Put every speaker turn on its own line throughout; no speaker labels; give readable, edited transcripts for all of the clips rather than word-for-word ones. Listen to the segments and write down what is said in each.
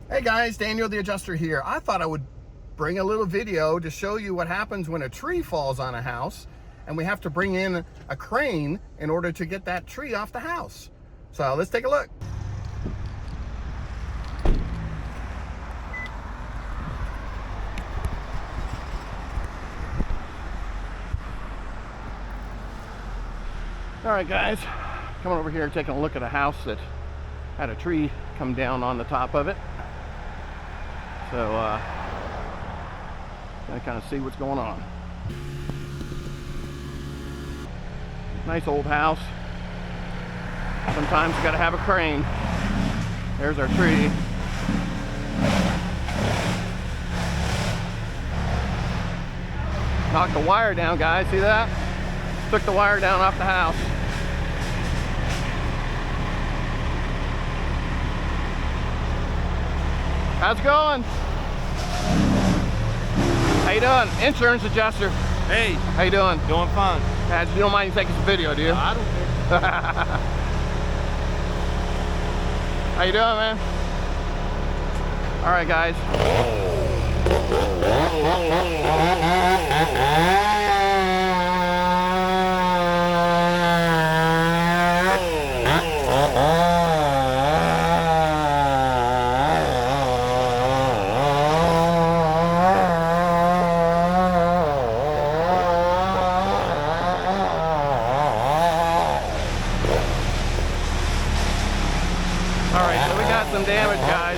Hey guys, Daniel the Adjuster here. I thought I would bring a little video to show you what happens when a tree falls on a house and we have to bring in a crane in order to get that tree off the house. So let's take a look. All right guys, coming over here taking a look at a house that had a tree come down on the top of it. So gonna kind of see what's going on. Nice old house. Sometimes you gotta have a crane. There's our tree. Knocked the wire down, guys, see that? Took the wire down off the house. How's it going? How you doing? Insurance adjuster.
Hey.
How you doing?
Doing fine.
You don't mind taking some video, do you?
I don't care.
How you doing, man? All right, guys. All right, so we got some damage, guys.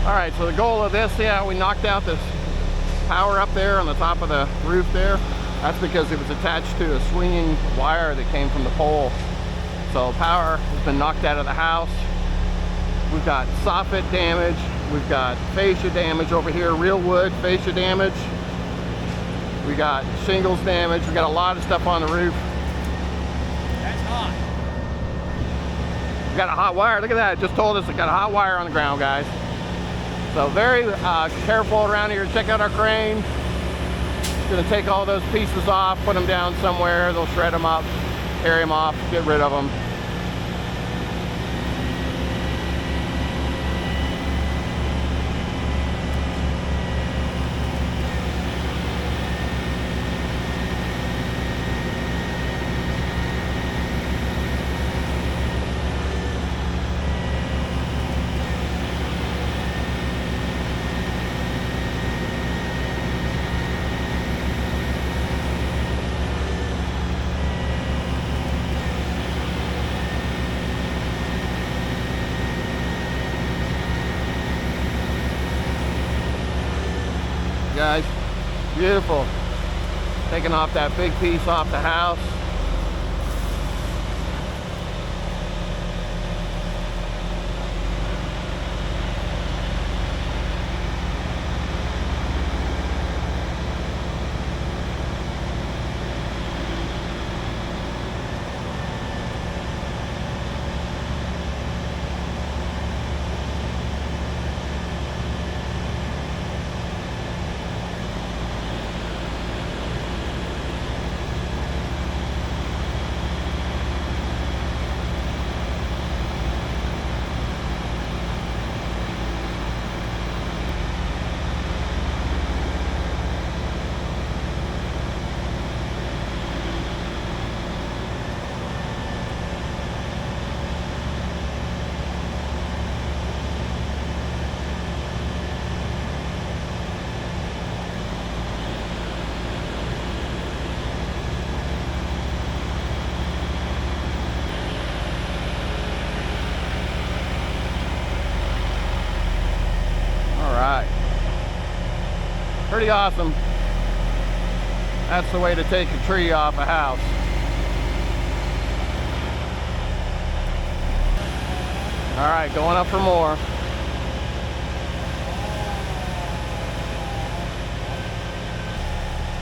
All right, so the goal of this, yeah, we knocked out this power up there on the top of the roof there. That's because it was attached to a swinging wire that came from the pole. So power has been knocked out of the house. We've got soffit damage. We've got fascia damage over here, real wood fascia damage. We got shingles damage. We got a lot of stuff on the roof.
That's hot.
We got a hot wire. Look at that. It just told us it got a hot wire on the ground, guys. So very careful around here. Check out our crane. It's gonna take all those pieces off, put them down somewhere. They'll shred them up, carry them off, get rid of them. Guys, beautiful. Taking off that big piece off the house. Pretty awesome. That's the way to take a tree off a house. All right, going up for more.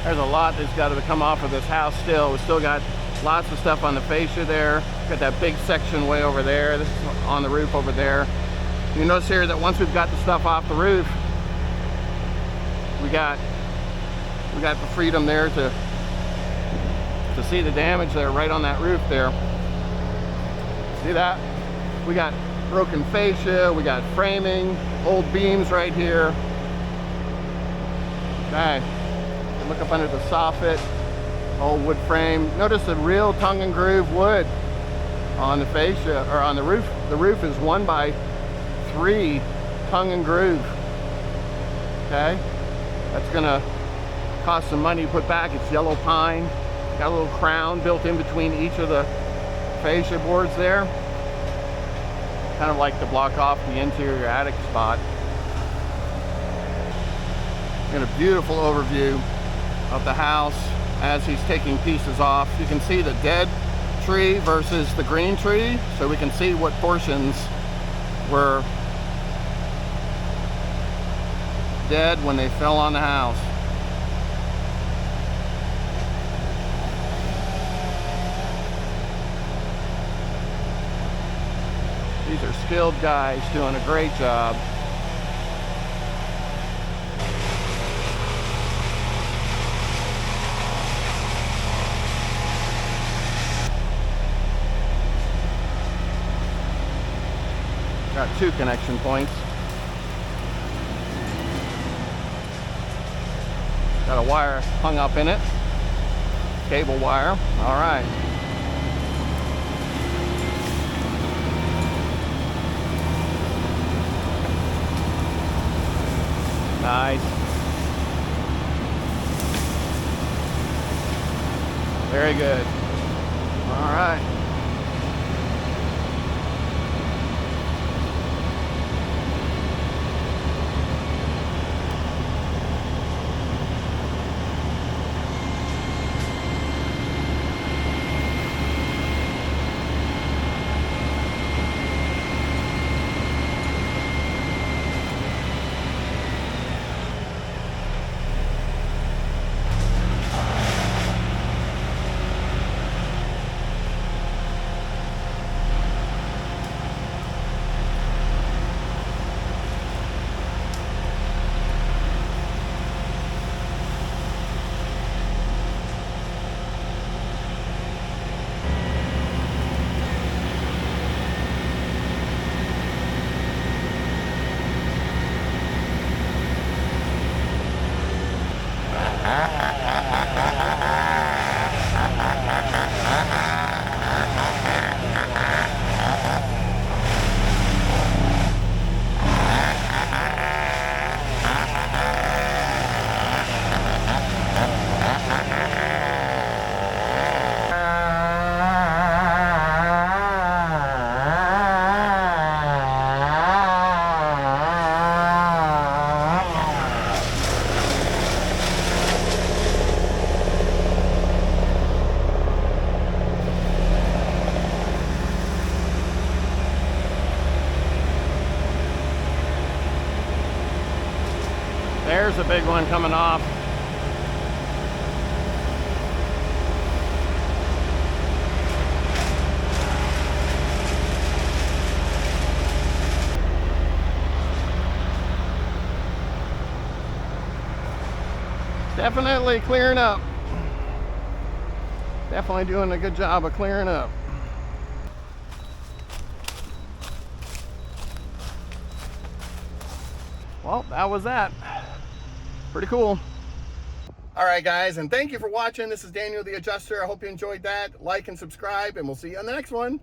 There's a lot that's got to come off of this house still. We still got lots of stuff on the fascia there. Got that big section way over there. This is on the roof over there. You notice here that once we've got the stuff off the roof, we got the freedom there to see the damage there right on that roof there. See that? We got broken fascia, we got framing, old beams right here. Okay, look up under the soffit, old wood frame. Notice the real tongue and groove wood on the fascia, or on the roof. The roof is 1x3 tongue and groove. Okay, that's gonna cost some money to put back. It's yellow pine. Got a little crown built in between each of the fascia boards there, kind of like to block off the interior attic spot. And a beautiful overview of the house as he's taking pieces off. You can see the dead tree versus the green tree, so we can see what portions were dead when they fell on the house. These are skilled guys doing a great job. Got 2 connection points. Got a wire hung up in it. Cable wire. All right. Nice. Very good. All right. There's a big one coming off. Definitely clearing up. Definitely doing a good job of clearing up. Well, that was that. Pretty cool. All right, guys, and thank you for watching. This is Daniel the Adjuster. I hope you enjoyed that. Like and subscribe, and we'll see you on the next one.